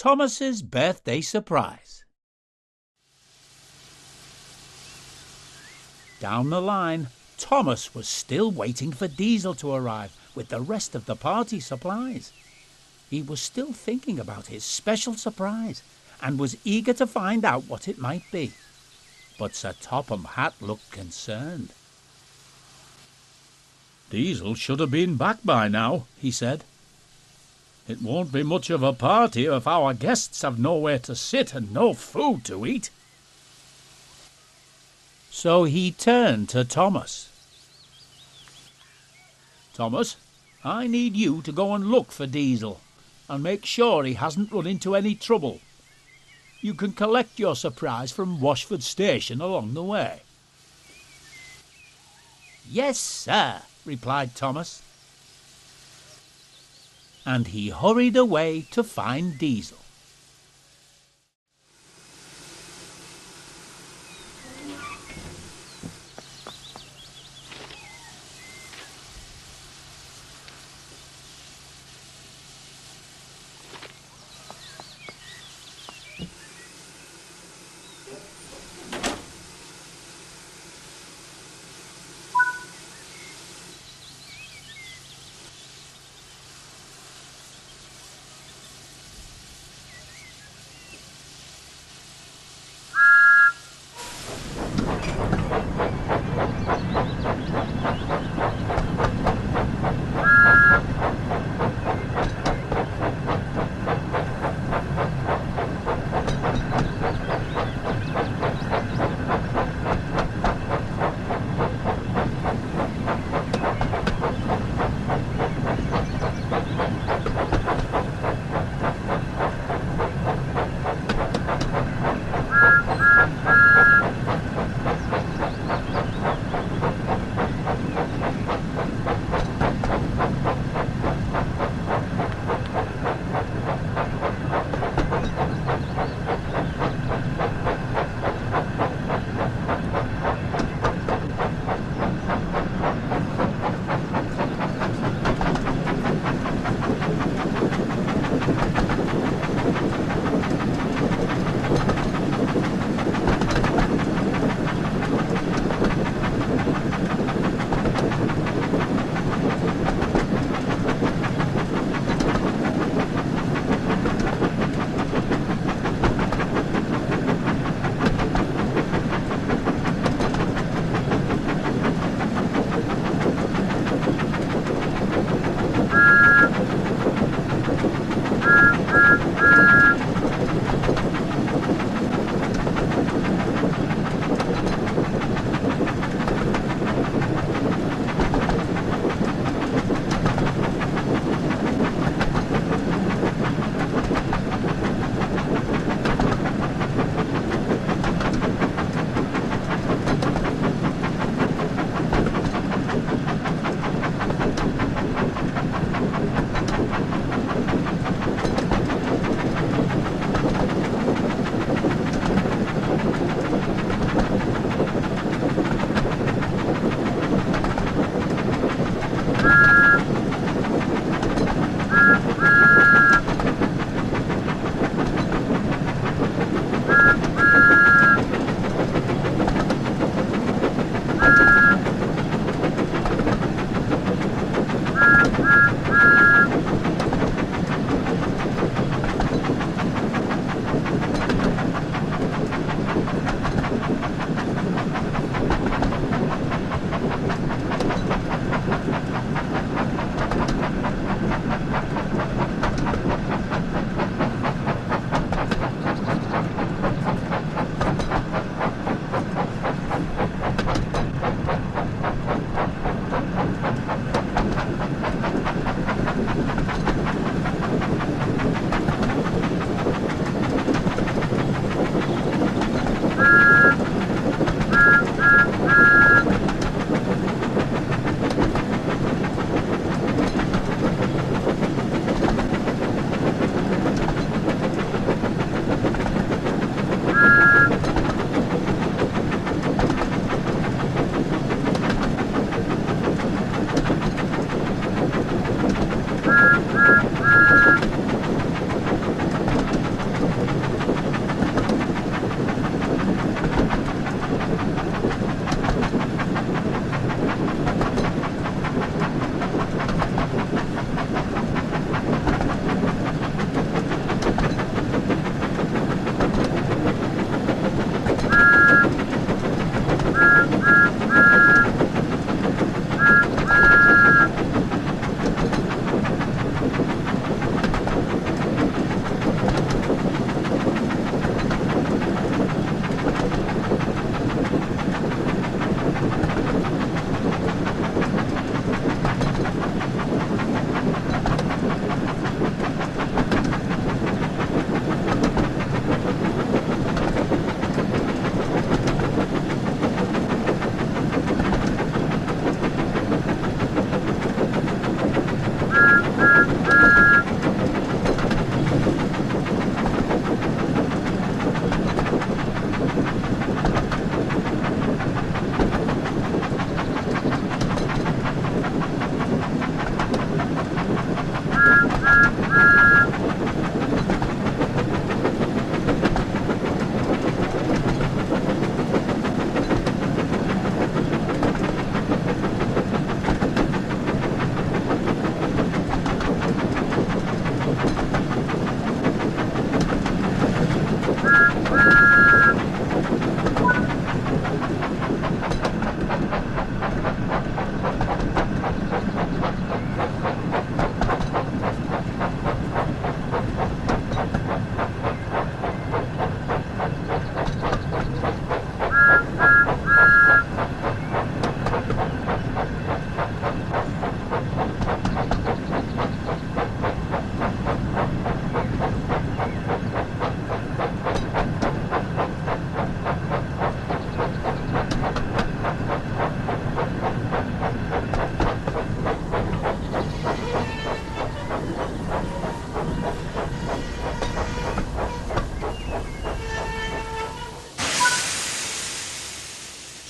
Thomas's birthday surprise. Down the line, Thomas was still waiting for Diesel to arrive with the rest of the party supplies. He was still thinking about his special surprise and was eager to find out what it might be. But Sir Topham Hatt looked concerned. "Diesel should have been back by now," he said. "It won't be much of a party if our guests have nowhere to sit and no food to eat." So he turned to Thomas. "Thomas, I need you to go and look for Diesel and make sure he hasn't run into any trouble. You can collect your surprise from Washford Station along the way." "Yes, sir," replied Thomas. And he hurried away to find Diesel.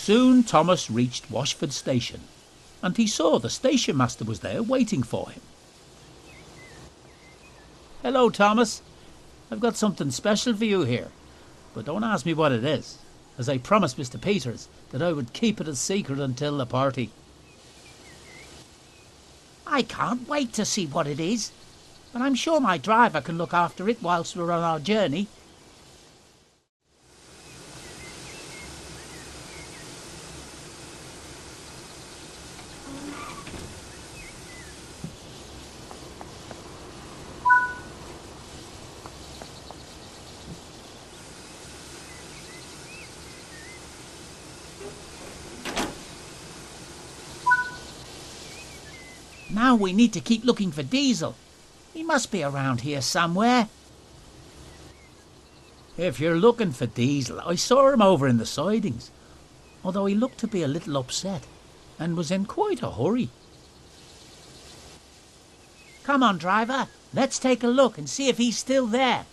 Soon Thomas reached Washford Station, and he saw the station master was there waiting for him. "Hello, Thomas. I've got something special for you here, but don't ask me what it is, as I promised Mr. Peters that I would keep it a secret until the party." "I can't wait to see what it is, but I'm sure my driver can look after it whilst we're on our journey." Now we need to keep looking for Diesel. He must be around here somewhere. If you're looking for Diesel, I saw him over in the sidings, although he looked to be a little upset and was in quite a hurry. Come on, driver. Let's take a look and see if he's still there.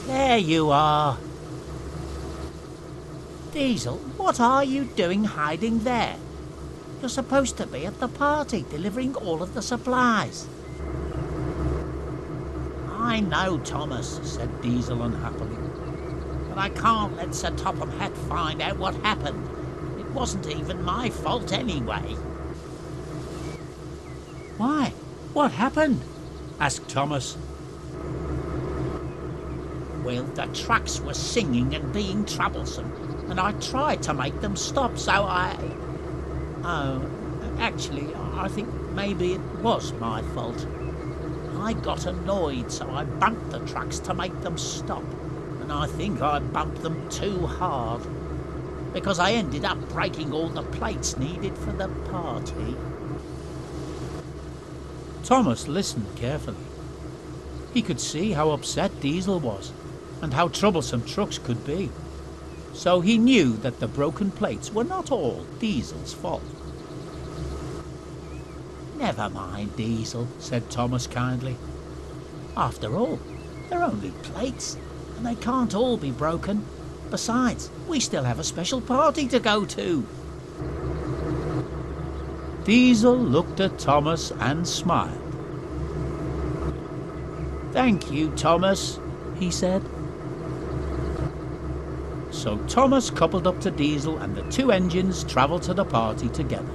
There you are. Diesel, what are you doing hiding there? You're supposed to be at the party delivering all of the supplies. I know, Thomas, said Diesel unhappily, but I can't let Sir Topham Hatt find out what happened. It wasn't even my fault anyway. Why? What happened? Asked Thomas. Well, the trucks were singing and being troublesome, and I tried to make them stop, so actually, I think maybe it was my fault. I got annoyed, so I bumped the trucks to make them stop, and I think I bumped them too hard, because I ended up breaking all the plates needed for the party. Thomas listened carefully. He could see how upset Diesel was, and how troublesome trucks could be. So he knew that the broken plates were not all Diesel's fault. Never mind, Diesel, said Thomas kindly. After all, they're only plates, and they can't all be broken. Besides, we still have a special party to go to. Diesel looked at Thomas and smiled. Thank you, Thomas, he said. So Thomas coupled up to Diesel, and the two engines travelled to the party together.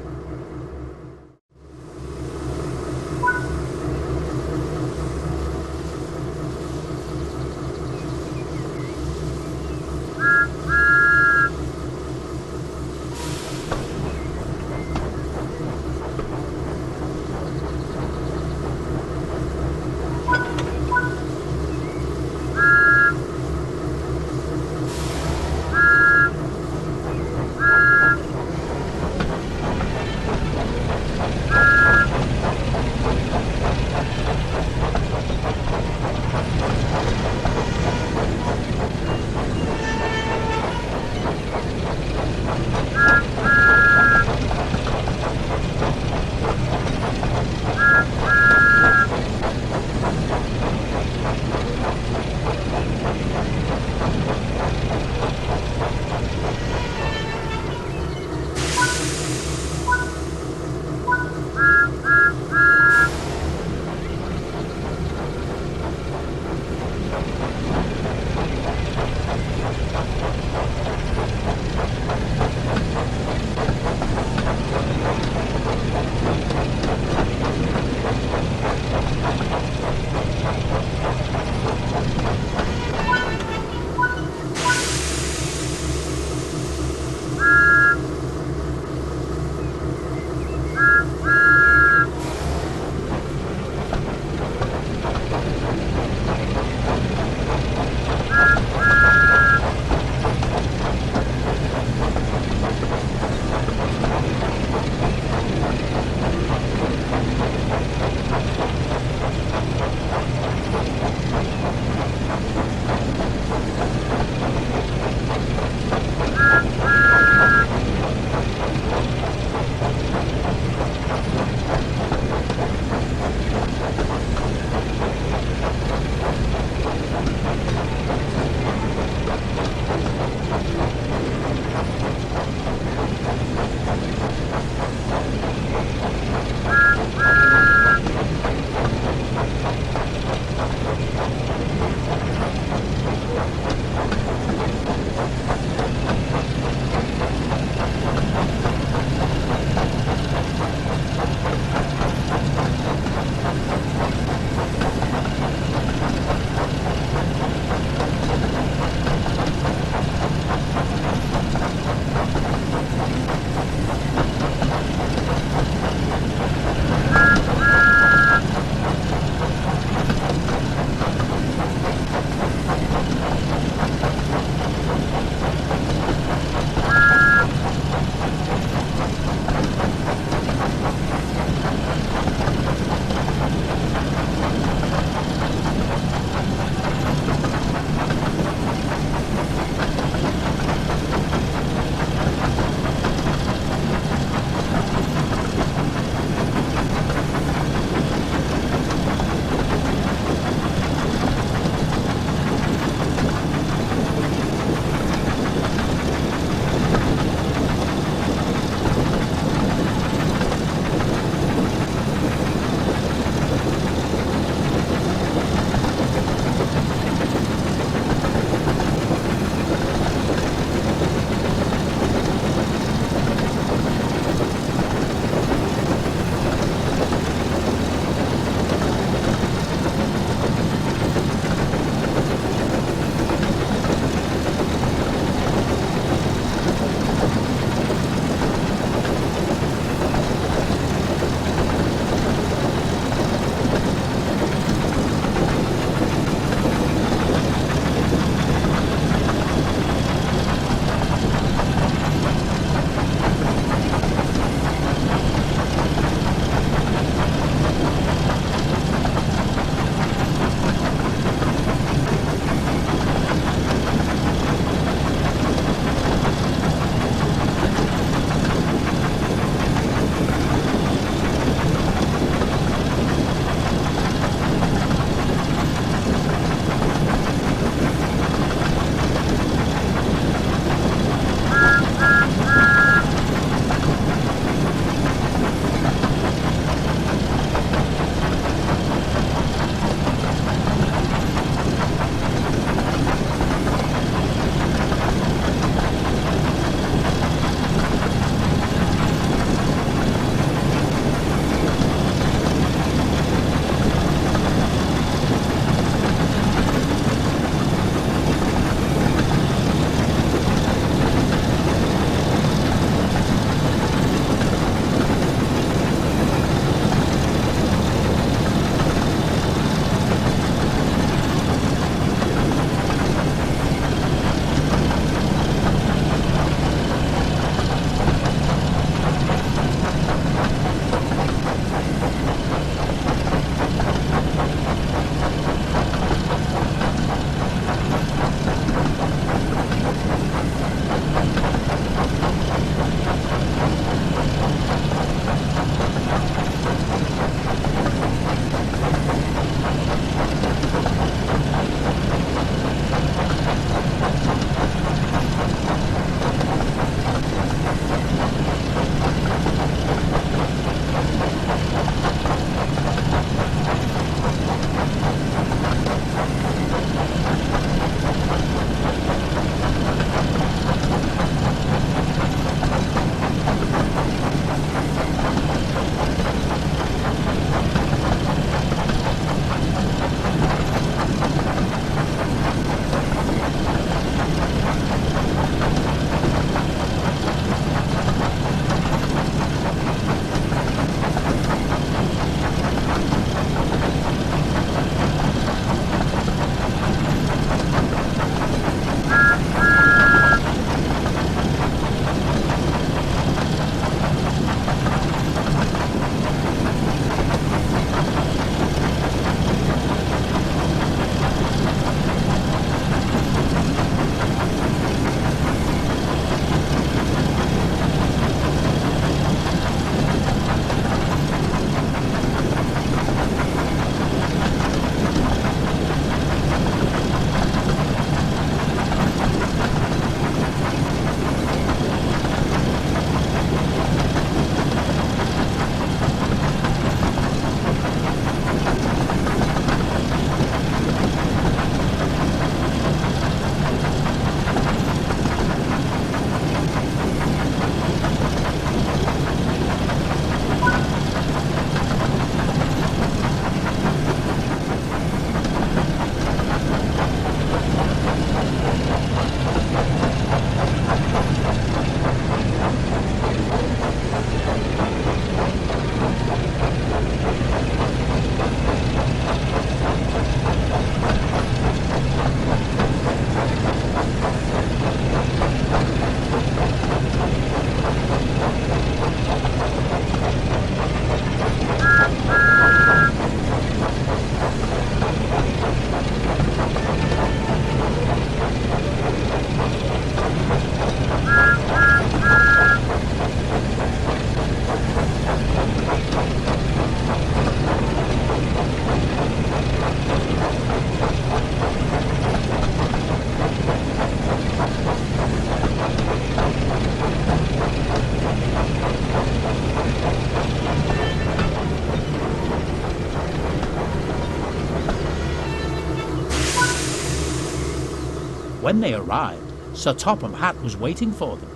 when they arrived, Sir Topham Hatt was waiting for them.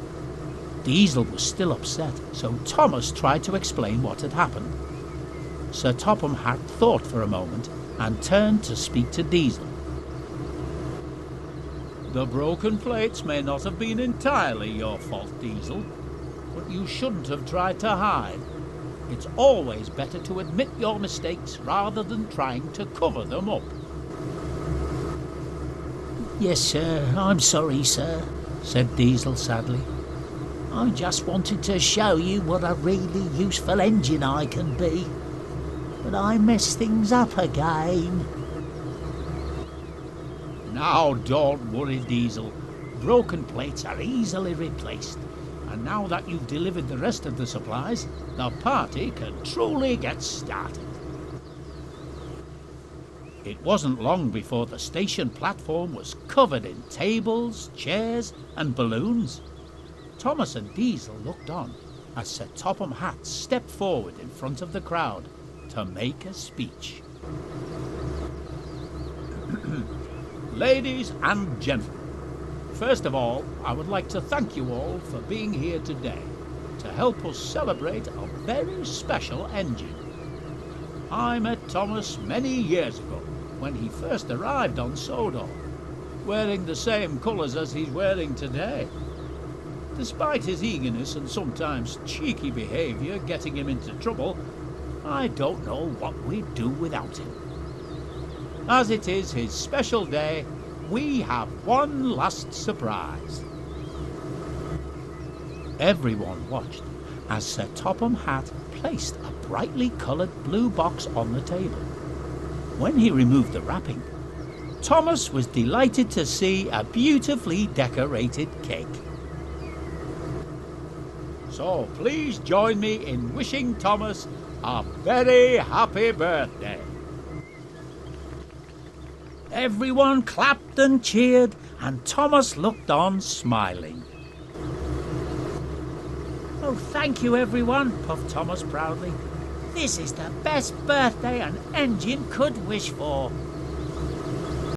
Diesel was still upset, so Thomas tried to explain what had happened. Sir Topham Hatt thought for a moment and turned to speak to Diesel. "The broken plates may not have been entirely your fault, Diesel, but you shouldn't have tried to hide. It's always better to admit your mistakes rather than trying to cover them up." "Yes, sir, I'm sorry, sir," said Diesel sadly. "I just wanted to show you what a really useful engine I can be. But I messed things up again." "Now don't worry, Diesel. Broken plates are easily replaced. And now that you've delivered the rest of the supplies, the party can truly get started." It wasn't long before the station platform was covered in tables, chairs, and balloons. Thomas and Diesel looked on as Sir Topham Hatt stepped forward in front of the crowd to make a speech. "Ladies and gentlemen, first of all, I would like to thank you all for being here today to help us celebrate a very special engine. I met Thomas many years ago when he first arrived on Sodor, wearing the same colours as he's wearing today. Despite his eagerness and sometimes cheeky behaviour getting him into trouble, I don't know what we'd do without him. As it is his special day, we have one last surprise." Everyone watched as Sir Topham Hatt placed a brightly coloured blue box on the table. When he removed the wrapping, Thomas was delighted to see a beautifully decorated cake. So please join me in wishing Thomas a very happy birthday. Everyone clapped and cheered, and Thomas looked on smiling. "Oh, thank you, everyone," puffed Thomas proudly. "This is the best birthday an engine could wish for."